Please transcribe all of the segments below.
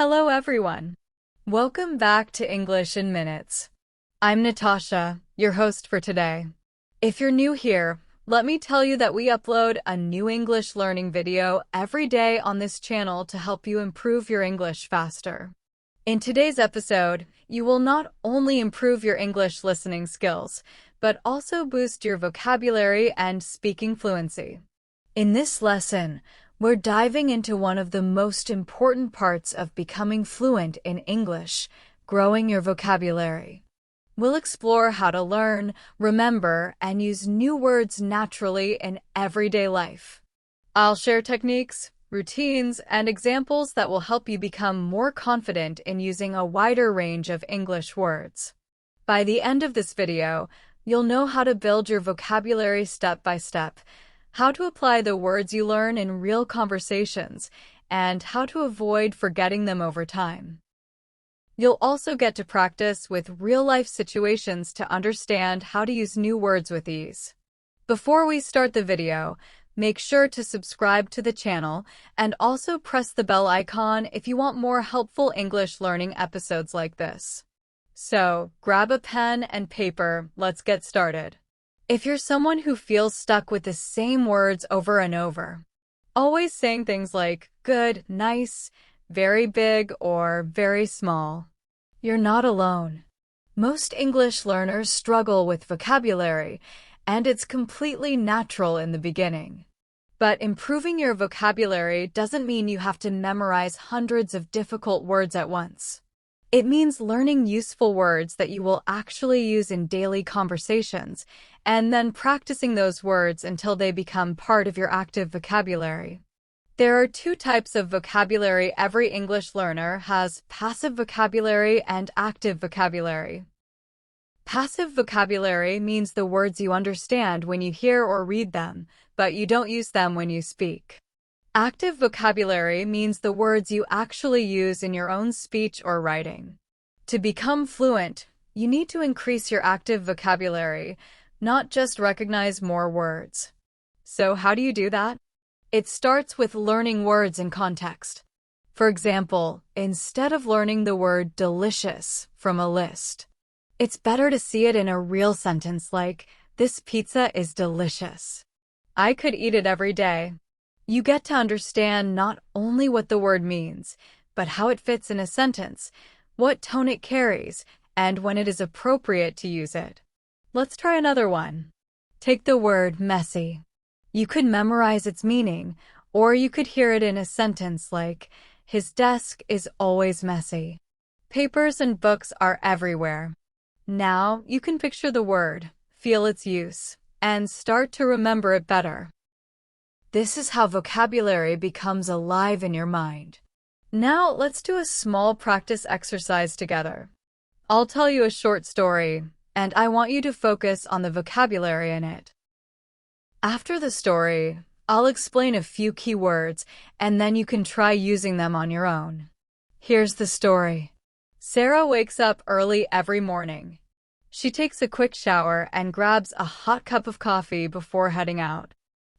Hello everyone. Welcome back to English in Minutes. I'm Natasha, your host for today. If you're new here, let me tell you that we upload a new English learning video every day on this channel to help you improve your English faster. In today's episode, you will not only improve your English listening skills, but also boost your vocabulary and speaking fluency. In this lesson, we're diving into one of the most important parts of becoming fluent in English, growing your vocabulary. We'll explore how to learn, remember, and use new words naturally in everyday life. I'll share techniques, routines, and examples that will help you become more confident in using a wider range of English words. By the end of this video, you'll know how to build your vocabulary step by step, how to apply the words you learn in real conversations, and how to avoid forgetting them over time. You'll also get to practice with real-life situations to understand how to use new words with ease. Before we start the video, make sure to subscribe to the channel and also press the bell icon if you want more helpful English learning episodes like this. So, grab a pen and paper, let's get started. If you're someone who feels stuck with the same words over and over, always saying things like good, nice, very big, or very small, you're not alone. Most English learners struggle with vocabulary, and it's completely natural in the beginning. But improving your vocabulary doesn't mean you have to memorize hundreds of difficult words at once. It means learning useful words that you will actually use in daily conversations, and then practicing those words until they become part of your active vocabulary. There are two types of vocabulary every English learner has: passive vocabulary and active vocabulary. Passive vocabulary means the words you understand when you hear or read them, but you don't use them when you speak. Active vocabulary means the words you actually use in your own speech or writing. To become fluent, you need to increase your active vocabulary, not just recognize more words. So how do you do that? It starts with learning words in context. For example, instead of learning the word delicious from a list, it's better to see it in a real sentence like, "This pizza is delicious. I could eat it every day." You get to understand not only what the word means, but how it fits in a sentence, what tone it carries, and when it is appropriate to use it. Let's try another one. Take the word messy. You could memorize its meaning, or you could hear it in a sentence like, "His desk is always messy. Papers and books are everywhere." Now you can picture the word, feel its use, and start to remember it better. This is how vocabulary becomes alive in your mind. Now let's do a small practice exercise together. I'll tell you a short story, and I want you to focus on the vocabulary in it. After the story, I'll explain a few key words, and then you can try using them on your own. Here's the story. Sarah wakes up early every morning. She takes a quick shower and grabs a hot cup of coffee before heading out.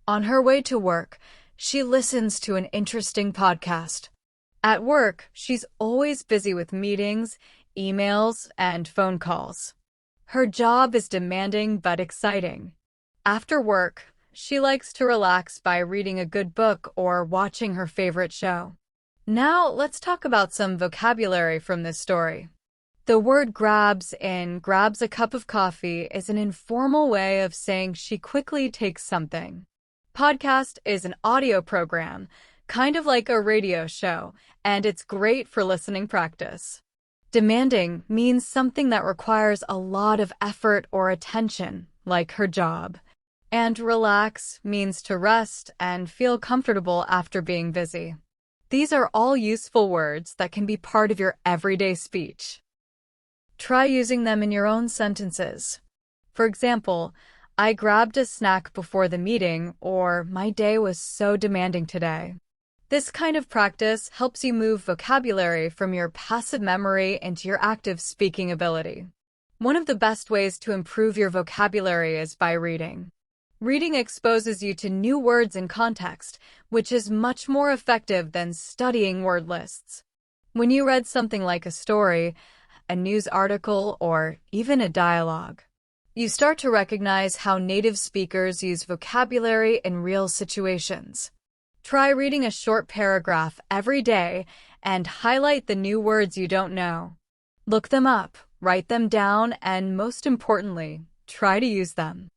On her way to work, she listens to an interesting podcast. At work, she's always busy with meetings, emails, and phone calls. Her job is demanding but exciting. After work, she likes to relax by reading a good book or watching her favorite show. Now, let's talk about some vocabulary from this story. The word grabs in grabs a cup of coffee is an informal way of saying she quickly takes something. Podcast is an audio program, kind of like a radio show, and it's great for listening practice. Demanding means something that requires a lot of effort or attention, like her job. And relax means to rest and feel comfortable after being busy. These are all useful words that can be part of your everyday speech. Try using them in your own sentences. For example, "I grabbed a snack before the meeting," or "My day was so demanding today." This kind of practice helps you move vocabulary from your passive memory into your active speaking ability. One of the best ways to improve your vocabulary is by reading. Reading exposes you to new words in context, which is much more effective than studying word lists. When you read something like a story, a news article, or even a dialogue, you start to recognize how native speakers use vocabulary in real situations. Try reading a short paragraph every day and highlight the new words you don't know. Look them up, write them down, and most importantly, try to use them.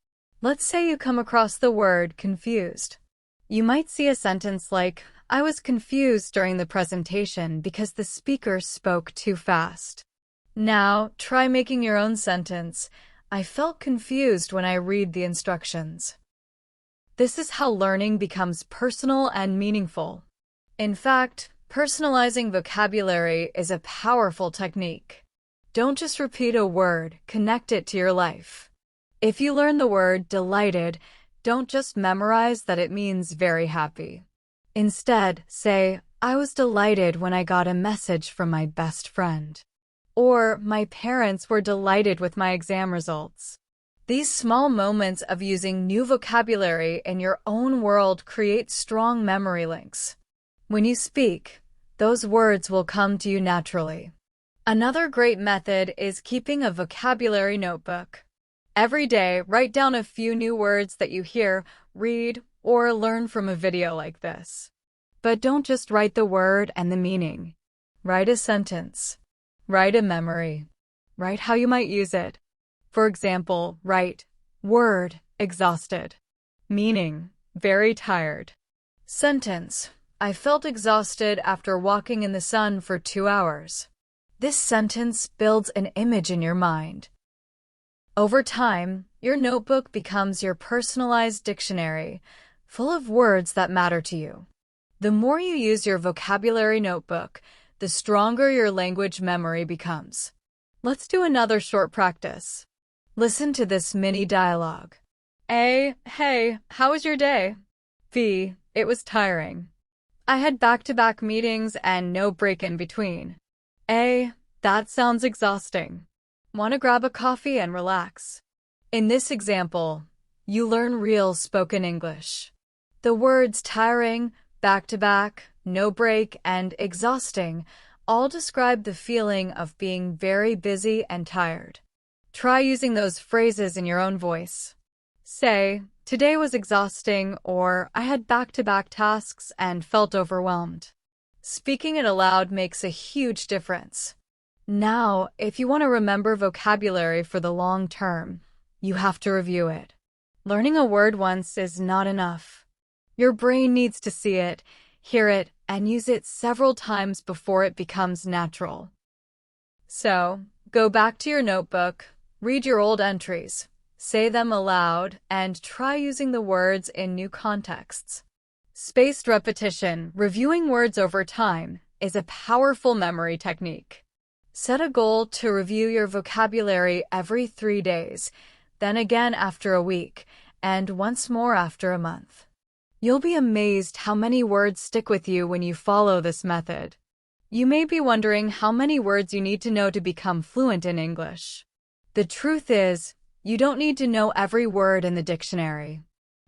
Let's say you come across the word confused. You might see a sentence like, "I was confused during the presentation because the speaker spoke too fast." Now, try making your own sentence. "I felt confused when I read the instructions." This is how learning becomes personal and meaningful. In fact, personalizing vocabulary is a powerful technique. Don't just repeat a word, connect it to your life. If you learn the word delighted, don't just memorize that it means very happy. Instead, say, "I was delighted when I got a message from my best friend." Or, "My parents were delighted with my exam results." These small moments of using new vocabulary in your own world create strong memory links. When you speak, those words will come to you naturally. Another great method is keeping a vocabulary notebook. Every day, write down a few new words that you hear, read, or learn from a video like this. But don't just write the word and the meaning. Write a sentence. Write a memory. Write how you might use it. For example, write, word, exhausted. Meaning, very tired. Sentence, "I felt exhausted after walking in the sun for 2 hours." This sentence builds an image in your mind. Over time, your notebook becomes your personalized dictionary, full of words that matter to you. The more you use your vocabulary notebook, the stronger your language memory becomes. Let's do another short practice. Listen to this mini dialogue. A, "Hey, how was your day?" B, "It was tiring. I had back-to-back meetings and no break in between." A, "That sounds exhausting. Want to grab a coffee and relax?" In this example, you learn real spoken English. The words tiring, back-to-back, no break, and exhausting all describe the feeling of being very busy and tired. Try using those phrases in your own voice. Say, "Today was exhausting," or "I had back-to-back tasks and felt overwhelmed." Speaking it aloud makes a huge difference. Now, if you want to remember vocabulary for the long term, you have to review it. Learning a word once is not enough. Your brain needs to see it, hear it, and use it several times before it becomes natural. So, go back to your notebook, read your old entries, say them aloud, and try using the words in new contexts. Spaced repetition, reviewing words over time, is a powerful memory technique. Set a goal to review your vocabulary every 3 days, then again after a week, and once more after a month. You'll be amazed how many words stick with you when you follow this method. You may be wondering how many words you need to know to become fluent in English. The truth is, you don't need to know every word in the dictionary.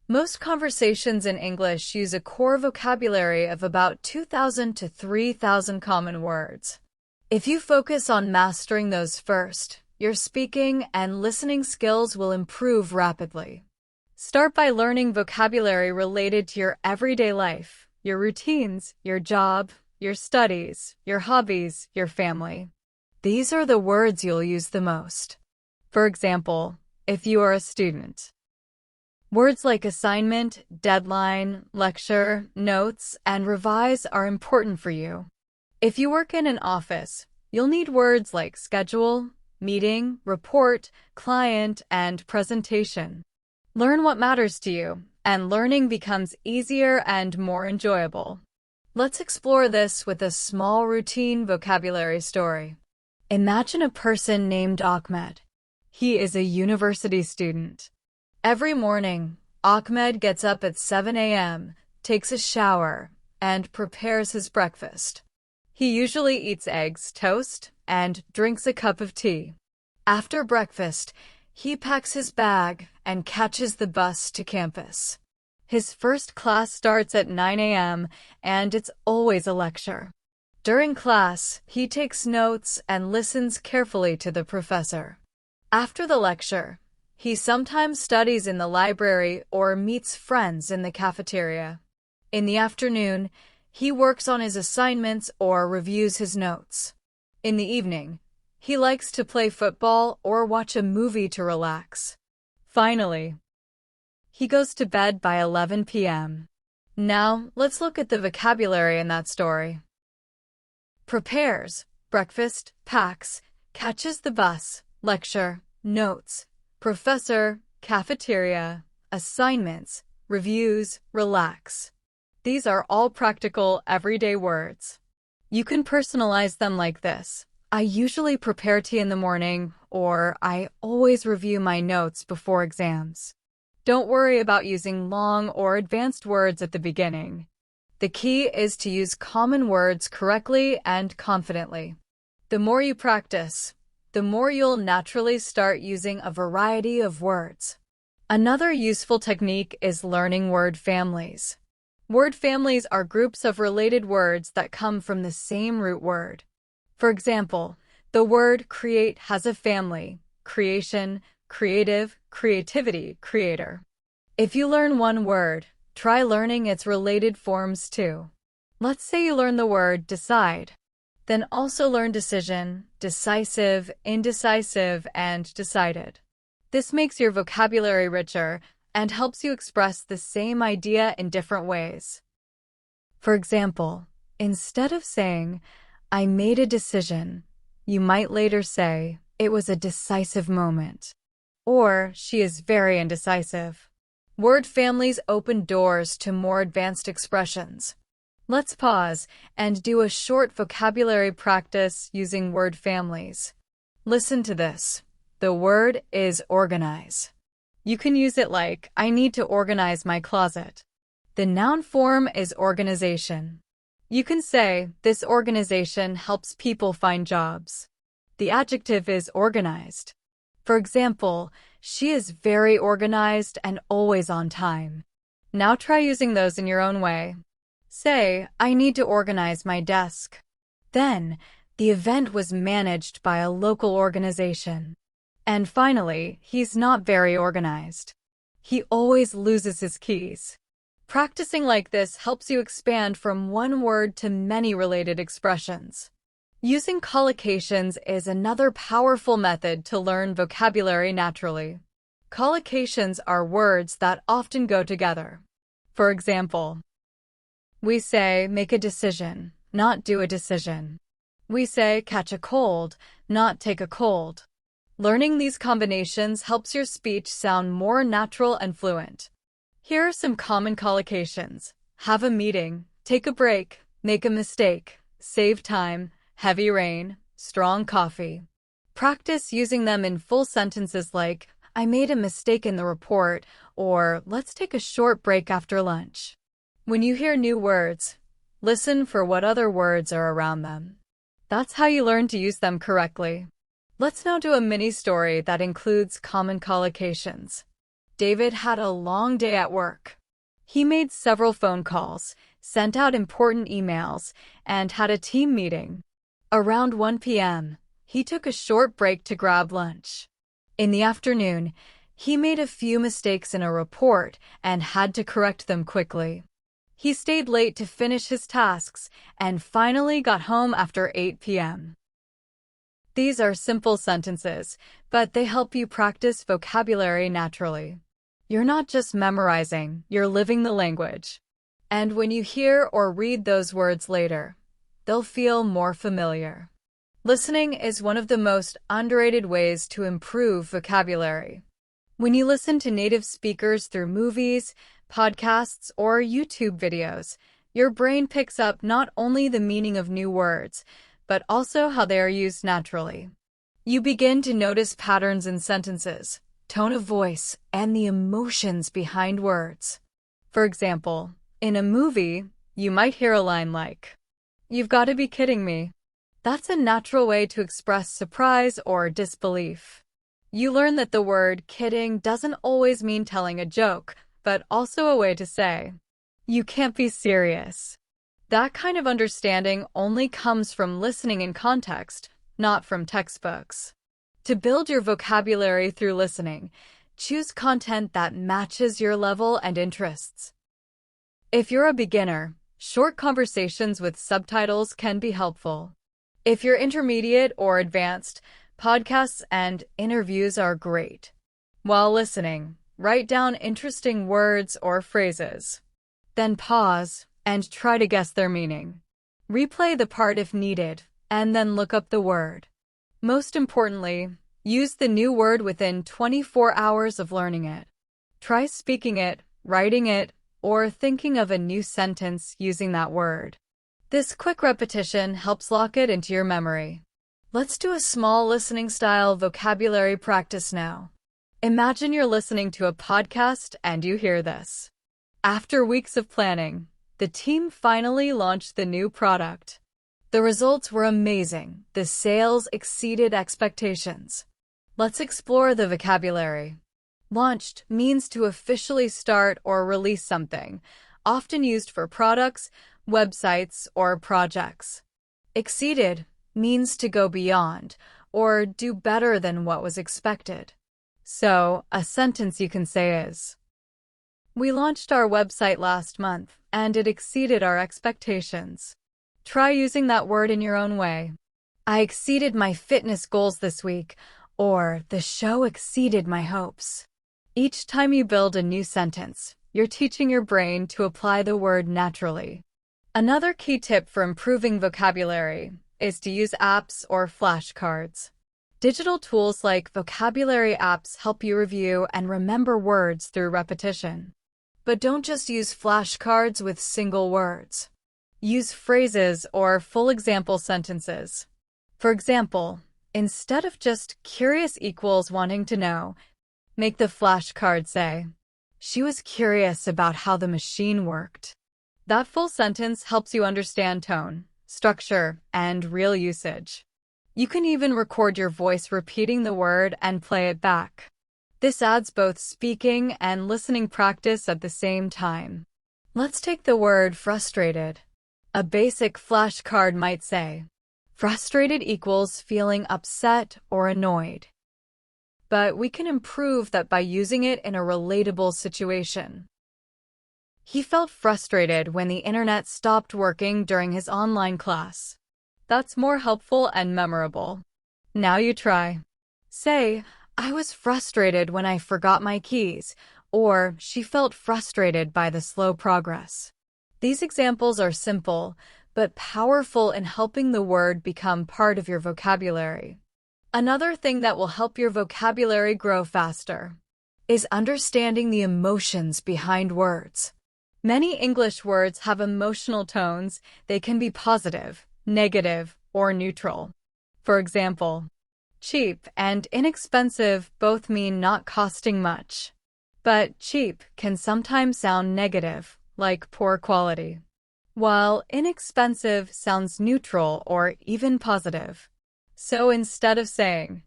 Most conversations in English use a core vocabulary of about 2,000 to 3,000 common words. If you focus on mastering those first, your speaking and listening skills will improve rapidly. Start by learning vocabulary related to your everyday life, your routines, your job, your studies, your hobbies, your family. These are the words you'll use the most. For example, if you are a student, words like assignment, deadline, lecture, notes, and revise are important for you. If you work in an office, you'll need words like schedule, meeting, report, client, and presentation. Learn what matters to you, and learning becomes easier and more enjoyable. Let's explore this with a small routine vocabulary story. Imagine a person named Ahmed. He is a university student. Every morning, Ahmed gets up at 7 a.m., takes a shower, and prepares his breakfast. He usually eats eggs, toast, and drinks a cup of tea. After breakfast, he packs his bag and catches the bus to campus. His first class starts at 9 a.m., and it's always a lecture. During class, he takes notes and listens carefully to the professor. After the lecture, he sometimes studies in the library or meets friends in the cafeteria. In the afternoon, he works on his assignments or reviews his notes. In the evening, he likes to play football or watch a movie to relax. Finally, he goes to bed by 11 p.m. Now, let's look at the vocabulary in that story. Prepares, breakfast, packs, catches the bus, lecture, notes, professor, cafeteria, assignments, reviews, relax. These are all practical, everyday words. You can personalize them like this. I usually prepare tea in the morning, or I always review my notes before exams. Don't worry about using long or advanced words at the beginning. The key is to use common words correctly and confidently. The more you practice, the more you'll naturally start using a variety of words. Another useful technique is learning word families. Word families are groups of related words that come from the same root word. For example, the word create has a family: creation, creative, creativity, creator. If you learn one word, try learning its related forms too. Let's say you learn the word decide. Then also learn decision, decisive, indecisive, and decided. This makes your vocabulary richer and helps you express the same idea in different ways. For example, instead of saying, I made a decision, you might later say, it was a decisive moment. Or, she is very indecisive. Word families open doors to more advanced expressions. Let's pause and do a short vocabulary practice using word families. Listen to this. The word is organize. You can use it like, I need to organize my closet. The noun form is organization. You can say, this organization helps people find jobs. The adjective is organized. For example, she is very organized and always on time. Now try using those in your own way. Say, I need to organize my desk. Then, the event was managed by a local organization. And finally, he's not very organized. He always loses his keys. Practicing like this helps you expand from one word to many related expressions. Using collocations is another powerful method to learn vocabulary naturally. Collocations are words that often go together. For example, we say make a decision, not do a decision. We say catch a cold, not take a cold. Learning these combinations helps your speech sound more natural and fluent. Here are some common collocations. Have a meeting, take a break, make a mistake, save time, heavy rain, strong coffee. Practice using them in full sentences like, I made a mistake in the report, or let's take a short break after lunch. When you hear new words, listen for what other words are around them. That's how you learn to use them correctly. Let's now do a mini story that includes common collocations. David had a long day at work. He made several phone calls, sent out important emails, and had a team meeting. Around 1 p.m., he took a short break to grab lunch. In the afternoon, he made a few mistakes in a report and had to correct them quickly. He stayed late to finish his tasks and finally got home after 8 p.m. These are simple sentences, but they help you practice vocabulary naturally. You're not just memorizing, you're living the language. And when you hear or read those words later, they'll feel more familiar. Listening is one of the most underrated ways to improve vocabulary. When you listen to native speakers through movies, podcasts, or YouTube videos, your brain picks up not only the meaning of new words, but also how they are used naturally. You begin to notice patterns in sentences, tone of voice, and the emotions behind words. For example, in a movie, you might hear a line like, "You've got to be kidding me." That's a natural way to express surprise or disbelief. You learn that the word kidding doesn't always mean telling a joke, but also a way to say, "You can't be serious." That kind of understanding only comes from listening in context, not from textbooks. To build your vocabulary through listening, choose content that matches your level and interests. If you're a beginner, short conversations with subtitles can be helpful. If you're intermediate or advanced, podcasts and interviews are great. While listening, write down interesting words or phrases. Then pause and try to guess their meaning. Replay the part if needed, and then look up the word. Most importantly, use the new word within 24 hours of learning it. Try speaking it, writing it, or thinking of a new sentence using that word. This quick repetition helps lock it into your memory. Let's do a small listening-style vocabulary practice now. Imagine you're listening to a podcast and you hear this. After weeks of planning, the team finally launched the new product. The results were amazing. The sales exceeded expectations. Let's explore the vocabulary. Launched means to officially start or release something, often used for products, websites, or projects. Exceeded means to go beyond or do better than what was expected. So, a sentence you can say is, "We launched our website last month, and it exceeded our expectations." Try using that word in your own way. "I exceeded my fitness goals this week," or "the show exceeded my hopes." Each time you build a new sentence, you're teaching your brain to apply the word naturally. Another key tip for improving vocabulary is to use apps or flashcards. Digital tools like vocabulary apps help you review and remember words through repetition. But don't just use flashcards with single words. Use phrases or full example sentences. For example, instead of just curious equals wanting to know, make the flashcard say, "She was curious about how the machine worked." That full sentence helps you understand tone, structure, and real usage. You can even record your voice repeating the word and play it back. This adds both speaking and listening practice at the same time. Let's take the word frustrated. A basic flashcard might say, "Frustrated equals feeling upset or annoyed." But we can improve that by using it in a relatable situation. "He felt frustrated when the internet stopped working during his online class." That's more helpful and memorable. Now you try. Say, "I was frustrated when I forgot my keys," or "She felt frustrated by the slow progress." These examples are simple, but powerful in helping the word become part of your vocabulary. Another thing that will help your vocabulary grow faster is understanding the emotions behind words. Many English words have emotional tones. They can be positive, negative, or neutral. For example, cheap and inexpensive both mean not costing much. But cheap can sometimes sound negative, like poor quality, while inexpensive sounds neutral or even positive. So instead of saying,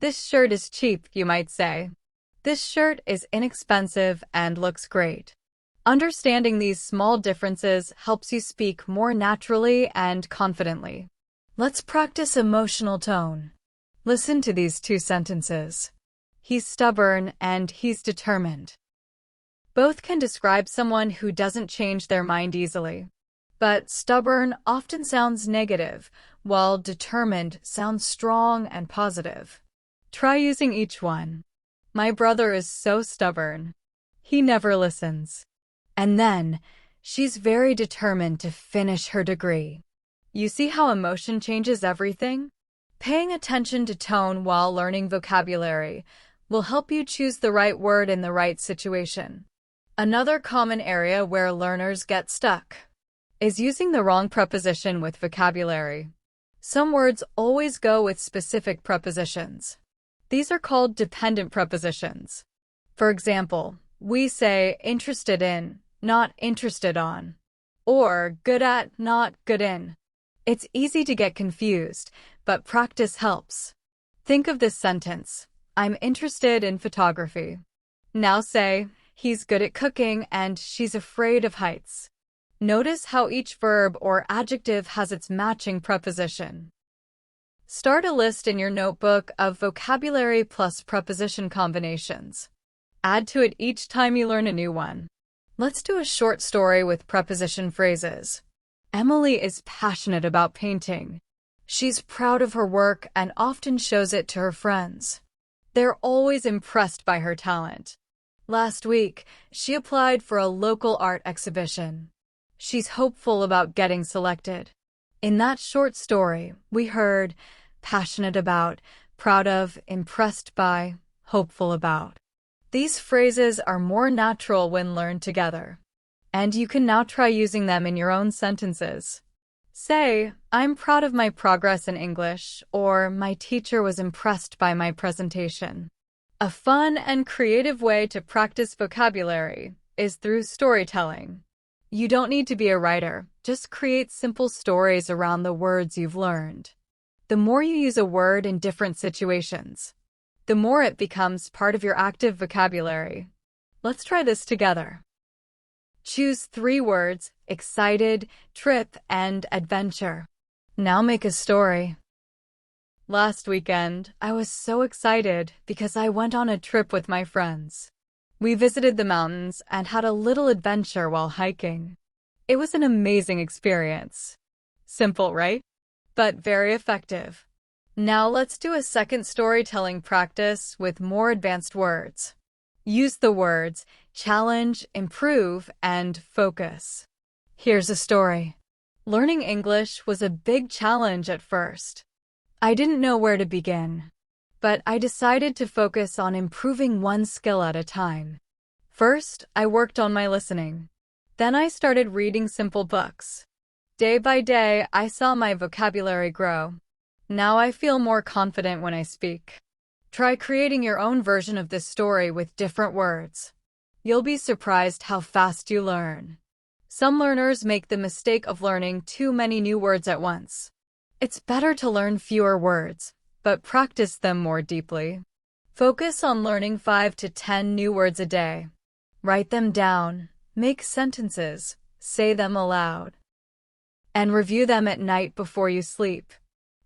"This shirt is cheap," you might say, "This shirt is inexpensive and looks great." Understanding these small differences helps you speak more naturally and confidently. Let's practice emotional tone. Listen to these two sentences. "He's stubborn and he's determined." Both can describe someone who doesn't change their mind easily. But stubborn often sounds negative, while determined sounds strong and positive. Try using each one. "My brother is so stubborn. He never listens." And then, "She's very determined to finish her degree." You see how emotion changes everything? Paying attention to tone while learning vocabulary will help you choose the right word in the right situation. Another common area where learners get stuck is using the wrong preposition with vocabulary. Some words always go with specific prepositions. These are called dependent prepositions. For example, we say interested in, not interested on, or good at, not good in. It's easy to get confused, but practice helps. Think of this sentence, "I'm interested in photography." Now say, "He's good at cooking and she's afraid of heights." Notice how each verb or adjective has its matching preposition. Start a list in your notebook of vocabulary plus preposition combinations. Add to it each time you learn a new one. Let's do a short story with preposition phrases. Emily is passionate about painting. She's proud of her work and often shows it to her friends. They're always impressed by her talent. Last week, she applied for a local art exhibition. She's hopeful about getting selected. In that short story, we heard passionate about, proud of, impressed by, hopeful about. These phrases are more natural when learned together, and you can now try using them in your own sentences. Say, I'm proud of my progress in English, or my teacher was impressed by my presentation. A fun and creative way to practice vocabulary is through storytelling. You don't need to be a writer, just create simple stories around the words you've learned. The more you use a word in different situations, the more it becomes part of your active vocabulary. Let's try this together. Choose 3 words: excited, trip, and adventure. Now make a story. Last weekend, I was so excited because I went on a trip with my friends. We visited the mountains and had a little adventure while hiking. It was an amazing experience. Simple, right? But very effective. Now let's do a second storytelling practice with more advanced words. Use the words challenge, improve, and focus. Here's a story. Learning English was a big challenge at first. I didn't know where to begin, but I decided to focus on improving one skill at a time. First, I worked on my listening. Then I started reading simple books. Day by day, I saw my vocabulary grow. Now I feel more confident when I speak. Try creating your own version of this story with different words. You'll be surprised how fast you learn. Some learners make the mistake of learning too many new words at once. It's better to learn fewer words, but practice them more deeply. Focus on learning 5 to 10 new words a day. Write them down, make sentences, say them aloud, and review them at night before you sleep.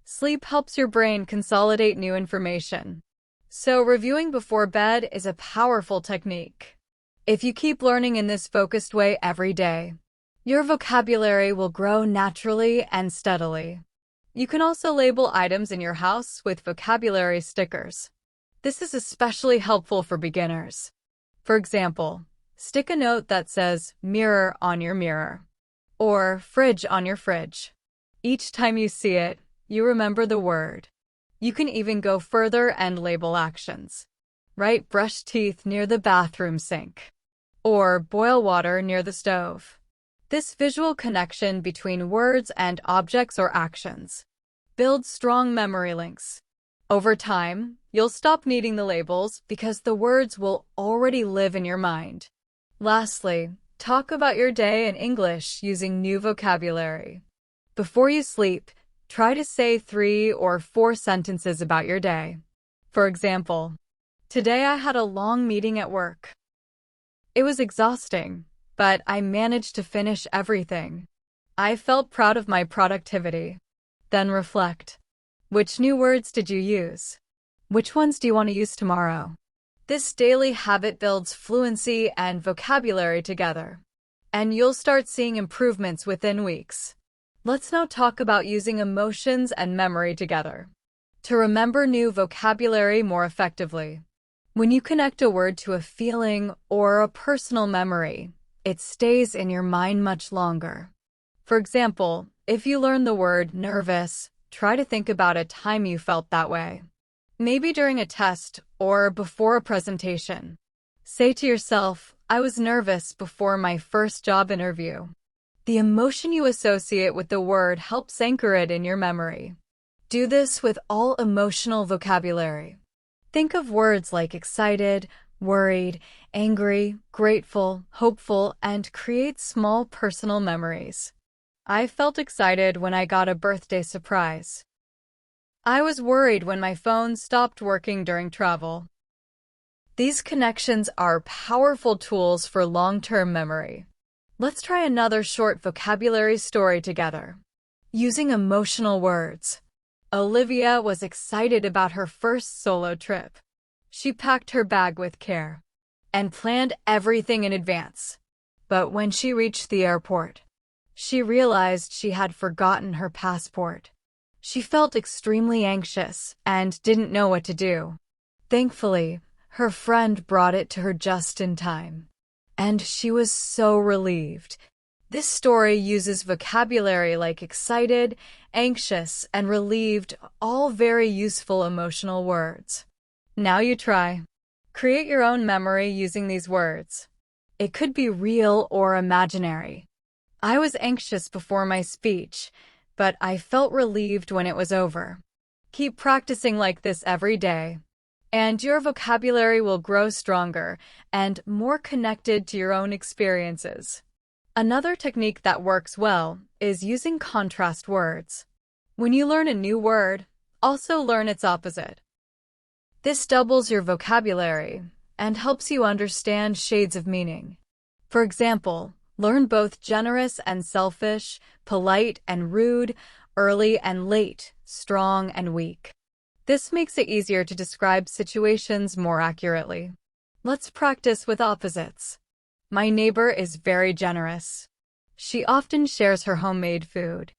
Sleep helps your brain consolidate new information. So reviewing before bed is a powerful technique. If you keep learning in this focused way every day, your vocabulary will grow naturally and steadily. You can also label items in your house with vocabulary stickers. This is especially helpful for beginners. For example, stick a note that says mirror on your mirror or fridge on your fridge. Each time you see it, you remember the word. You can even go further and label actions. Write brush teeth near the bathroom sink or boil water near the stove. This visual connection between words and objects or actions builds strong memory links. Over time, you'll stop needing the labels because the words will already live in your mind. Lastly, talk about your day in English using new vocabulary. Before you sleep, try to say 3 or 4 sentences about your day. For example, today I had a long meeting at work. It was exhausting, but I managed to finish everything. I felt proud of my productivity. Then reflect. Which new words did you use? Which ones do you want to use tomorrow? This daily habit builds fluency and vocabulary together, and you'll start seeing improvements within weeks. Let's now talk about using emotions and memory together to remember new vocabulary more effectively. When you connect a word to a feeling or a personal memory, it stays in your mind much longer. For example, if you learn the word nervous, try to think about a time you felt that way. Maybe during a test or before a presentation. Say to yourself, I was nervous before my first job interview. The emotion you associate with the word helps anchor it in your memory. Do this with all emotional vocabulary. Think of words like excited, worried, angry, grateful, hopeful, and create small personal memories. I felt excited when I got a birthday surprise. I was worried when my phone stopped working during travel. These connections are powerful tools for long-term memory. Let's try another short vocabulary story together. Using emotional words. Olivia was excited about her first solo trip. She packed her bag with care and planned everything in advance. But when she reached the airport, she realized she had forgotten her passport. She felt extremely anxious and didn't know what to do. Thankfully, her friend brought it to her just in time, and she was so relieved. This story uses vocabulary like excited, anxious, and relieved, all very useful emotional words. Now you try. Create your own memory using these words. It could be real or imaginary. I was anxious before my speech, but I felt relieved when it was over. Keep practicing like this every day, and your vocabulary will grow stronger and more connected to your own experiences. Another technique that works well is using contrast words. When you learn a new word, also learn its opposite. This doubles your vocabulary and helps you understand shades of meaning. For example, learn both generous and selfish, polite and rude, early and late, strong and weak. This makes it easier to describe situations more accurately. Let's practice with opposites. My neighbor is very generous. She often shares her homemade food.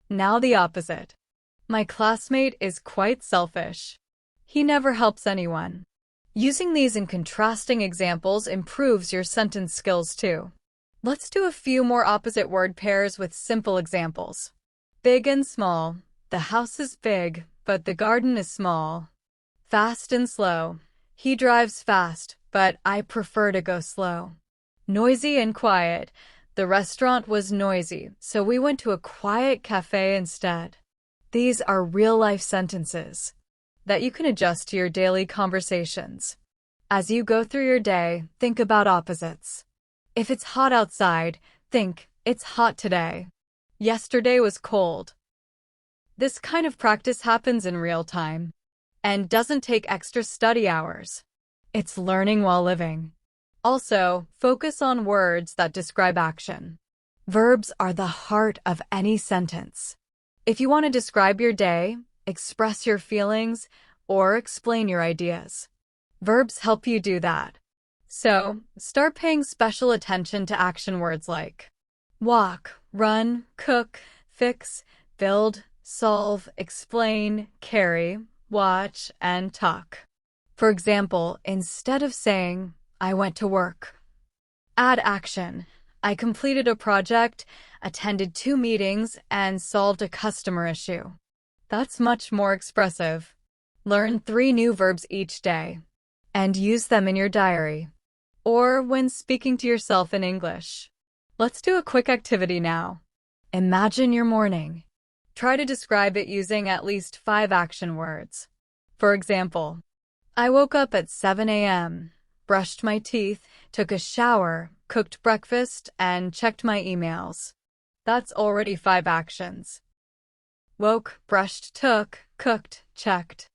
Now the opposite. My classmate is quite selfish. He never helps anyone. Using these in contrasting examples improves your sentence skills too. Let's do a few more opposite word pairs with simple examples. Big and small. The house is big, but the garden is small. Fast and slow. He drives fast, but I prefer to go slow. Noisy and quiet. The restaurant was noisy, so we went to a quiet cafe instead. These are real-life sentences that you can adjust to your daily conversations. As you go through your day, think about opposites. If it's hot outside, think, it's hot today. Yesterday was cold. This kind of practice happens in real time and doesn't take extra study hours. It's learning while living. Also, focus on words that describe action. Verbs are the heart of any sentence. If you want to describe your day, express your feelings, or explain your ideas, verbs help you do that. So, start paying special attention to action words like walk, run, cook, fix, build, solve, explain, carry, watch, and talk. For example, instead of saying, I went to work, add action. I completed a project, attended 2 meetings, and solved a customer issue. That's much more expressive. Learn 3 new verbs each day and use them in your diary or when speaking to yourself in English. Let's do a quick activity now. Imagine your morning. Try to describe it using at least 5 action words. For example, I woke up at 7 a.m., brushed my teeth, took a shower, cooked breakfast, and checked my emails. That's already 5 actions. Woke, brushed, took, cooked, checked.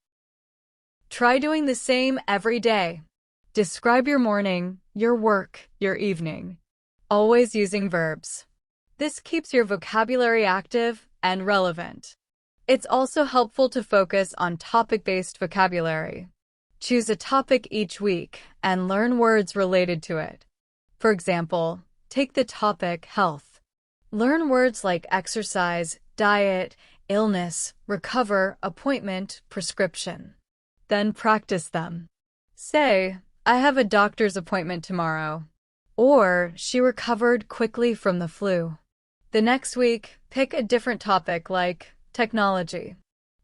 Try doing the same every day. Describe your morning, your work, your evening, always using verbs. This keeps your vocabulary active and relevant. It's also helpful to focus on topic-based vocabulary. Choose a topic each week and learn words related to it. For example, take the topic health. Learn words like exercise, diet, illness, recover, appointment, prescription. Then practice them. Say, I have a doctor's appointment tomorrow. Or, she recovered quickly from the flu. The next week, pick a different topic like technology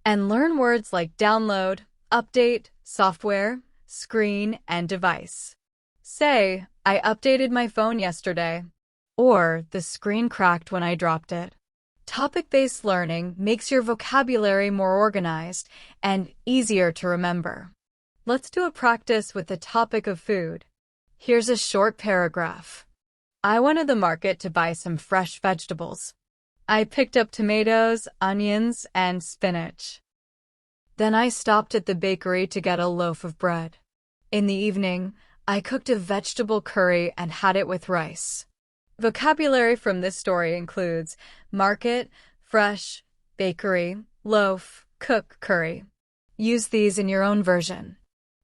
and learn words like download, update, software, screen, and device. Say, I updated my phone yesterday. Or, the screen cracked when I dropped it. Topic-based learning makes your vocabulary more organized and easier to remember. Let's do a practice with the topic of food. Here's a short paragraph. I went to the market to buy some fresh vegetables. I picked up tomatoes, onions, and spinach. Then I stopped at the bakery to get a loaf of bread. In the evening, I cooked a vegetable curry and had it with rice. Vocabulary from this story includes market, fresh, bakery, loaf, cook, curry. Use these in your own version.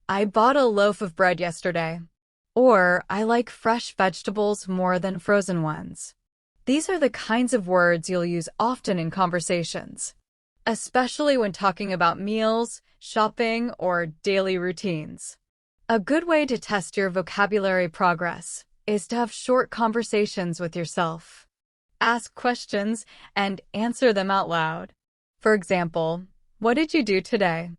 I bought a loaf of bread yesterday. Or, I like fresh vegetables more than frozen ones. These are the kinds of words you'll use often in conversations, especially when talking about meals, shopping, or daily routines. A good way to test your vocabulary progress is to have short conversations with yourself. Ask questions and answer them out loud. For example, what did you do today?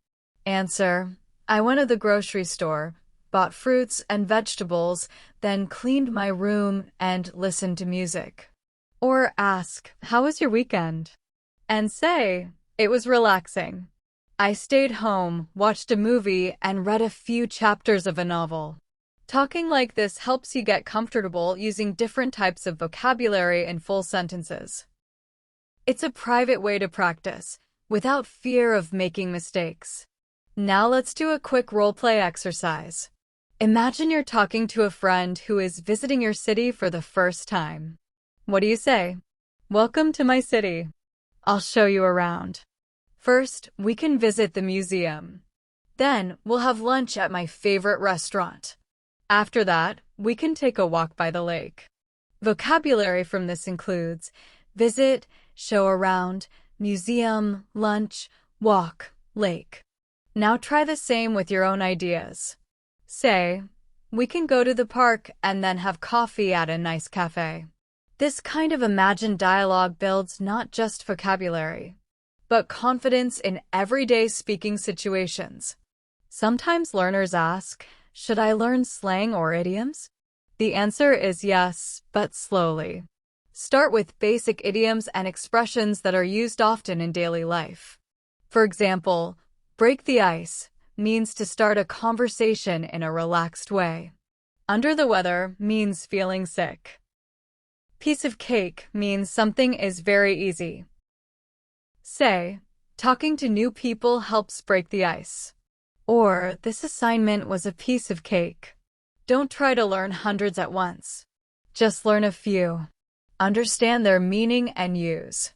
Answer, I went to the grocery store, bought fruits and vegetables, then cleaned my room and listened to music. Or ask, how was your weekend? And say, it was relaxing. I stayed home, watched a movie, and read a few chapters of a novel. Talking like this helps you get comfortable using different types of vocabulary in full sentences. It's a private way to practice, without fear of making mistakes. Now let's do a quick role-play exercise. Imagine you're talking to a friend who is visiting your city for the first time. What do you say? Welcome to my city. I'll show you around. First, we can visit the museum. Then, we'll have lunch at my favorite restaurant. After that, we can take a walk by the lake. Vocabulary from this includes visit, show around, museum, lunch, walk, lake. Now try the same with your own ideas. Say, we can go to the park and then have coffee at a nice cafe. This kind of imagined dialogue builds not just vocabulary, but confidence in everyday speaking situations. Sometimes learners ask, should I learn slang or idioms? The answer is yes, but slowly. Start with basic idioms and expressions that are used often in daily life. For example, break the ice means to start a conversation in a relaxed way. Under the weather means feeling sick. Piece of cake means something is very easy. Say, talking to new people helps break the ice. Or, this assignment was a piece of cake. Don't try to learn hundreds at once. Just learn a few. Understand their meaning and use.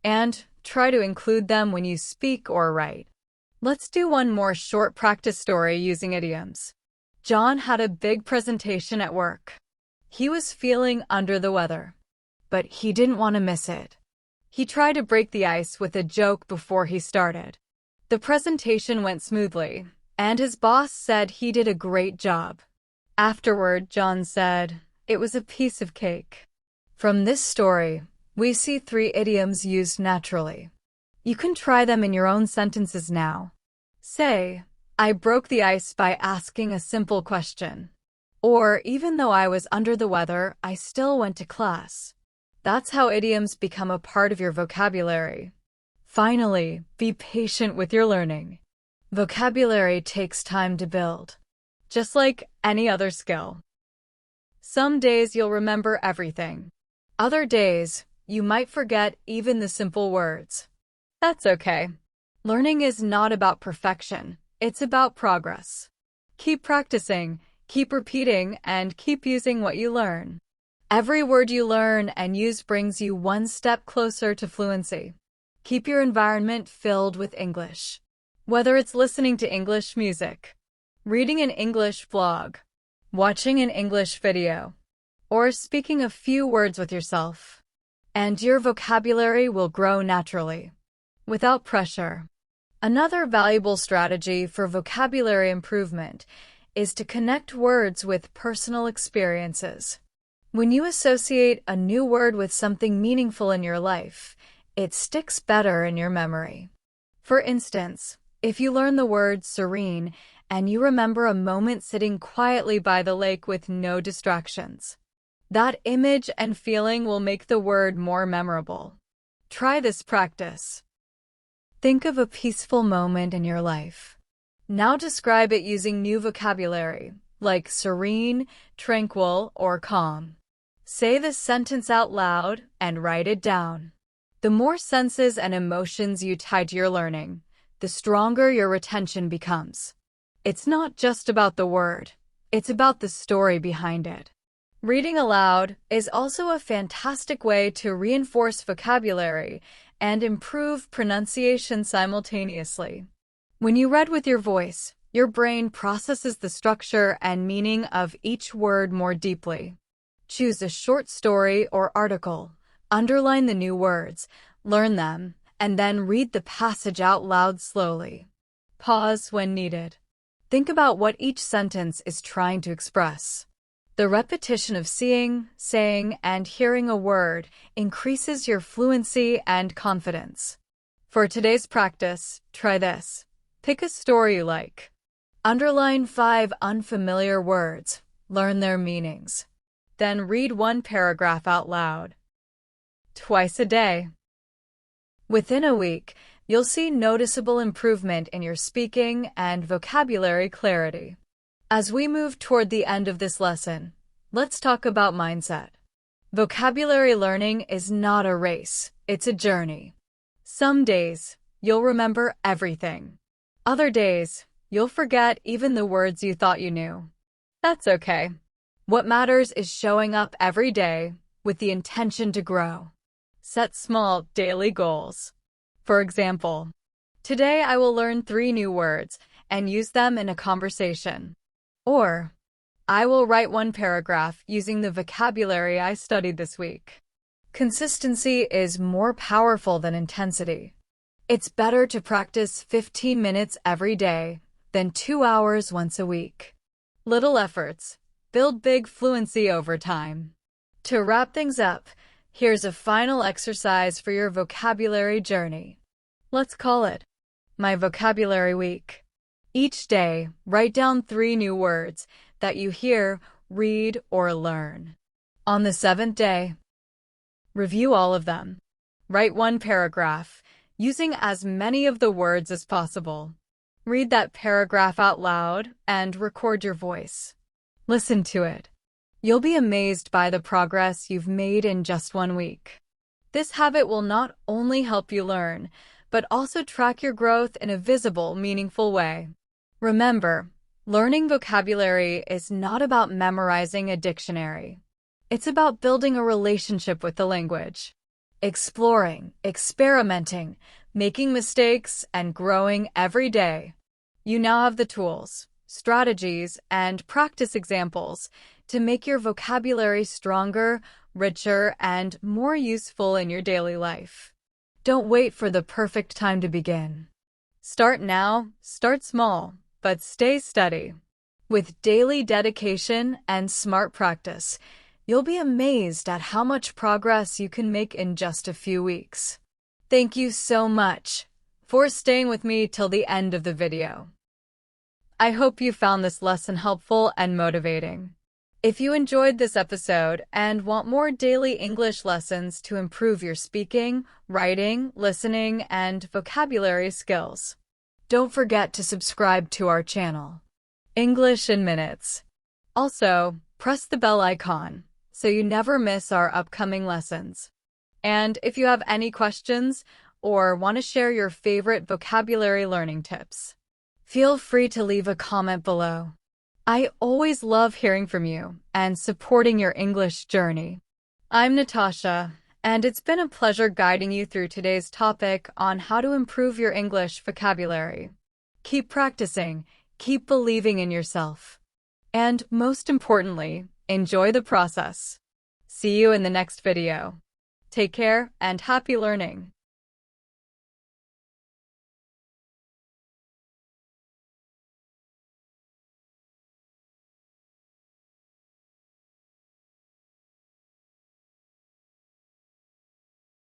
And try to include them when you speak or write. Let's do one more short practice story using idioms. John had a big presentation at work. He was feeling under the weather, but he didn't want to miss it. He tried to break the ice with a joke before he started. The presentation went smoothly, and his boss said he did a great job. Afterward, John said, it was a piece of cake. From this story, we see 3 idioms used naturally. You can try them in your own sentences now. Say, I broke the ice by asking a simple question. Or, even though I was under the weather, I still went to class. That's how idioms become a part of your vocabulary. Finally, be patient with your learning. Vocabulary takes time to build, just like any other skill. Some days you'll remember everything. Other days, you might forget even the simple words. That's okay. Learning is not about perfection, it's about progress. Keep practicing, keep repeating, and keep using what you learn. Every word you learn and use brings you one step closer to fluency. Keep your environment filled with English. Whether it's listening to English music, reading an English blog, watching an English video, or speaking a few words with yourself, and your vocabulary will grow naturally, without pressure. Another valuable strategy for vocabulary improvement is to connect words with personal experiences. When you associate a new word with something meaningful in your life, it sticks better in your memory. For instance, if you learn the word serene and you remember a moment sitting quietly by the lake with no distractions, that image and feeling will make the word more memorable. Try this practice. Think of a peaceful moment in your life. Now describe it using new vocabulary, like serene, tranquil, or calm. Say the sentence out loud and write it down. The more senses and emotions you tie to your learning, the stronger your retention becomes. It's not just about the word, it's about the story behind it. Reading aloud is also a fantastic way to reinforce vocabulary and improve pronunciation simultaneously. When you read with your voice, your brain processes the structure and meaning of each word more deeply. Choose a short story or article, underline the new words, learn them, and then read the passage out loud slowly. Pause when needed. Think about what each sentence is trying to express. The repetition of seeing, saying, and hearing a word increases your fluency and confidence. For today's practice, try this. Pick a story you like. Underline 5 unfamiliar words. Learn their meanings. Then read one paragraph out loud. Twice a day. Within a week, you'll see noticeable improvement in your speaking and vocabulary clarity. As we move toward the end of this lesson, let's talk about mindset. Vocabulary learning is not a race, it's a journey. Some days, you'll remember everything. Other days, you'll forget even the words you thought you knew. That's okay. What matters is showing up every day with the intention to grow. Set small, daily goals. For example, today I will learn 3 new words and use them in a conversation. Or, I will write 1 paragraph using the vocabulary I studied this week. Consistency is more powerful than intensity. It's better to practice 15 minutes every day than 2 hours once a week. Little efforts build big fluency over time. To wrap things up, here's a final exercise for your vocabulary journey. Let's call it My Vocabulary Week. Each day, write down 3 new words that you hear, read, or learn. On the 7th day, review all of them. Write 1 paragraph, using as many of the words as possible. Read that paragraph out loud and record your voice. Listen to it. You'll be amazed by the progress you've made in just 1 week. This habit will not only help you learn, but also track your growth in a visible, meaningful way. Remember, learning vocabulary is not about memorizing a dictionary. It's about building a relationship with the language. Exploring, experimenting, making mistakes, and growing every day. You now have the tools, strategies, and practice examples to make your vocabulary stronger, richer, and more useful in your daily life. Don't wait for the perfect time to begin. Start now, start small, but stay steady. With daily dedication and smart practice, you'll be amazed at how much progress you can make in just a few weeks. Thank you so much for staying with me till the end of the video. I hope you found this lesson helpful and motivating. If you enjoyed this episode and want more daily English lessons to improve your speaking, writing, listening, and vocabulary skills, don't forget to subscribe to our channel, English in Minutes. Also, press the bell icon so you never miss our upcoming lessons. And if you have any questions or want to share your favorite vocabulary learning tips, feel free to leave a comment below. I always love hearing from you and supporting your English journey. I'm Natasha, and it's been a pleasure guiding you through today's topic on how to improve your English vocabulary. Keep practicing, keep believing in yourself, and most importantly, enjoy the process. See you in the next video. Take care and happy learning.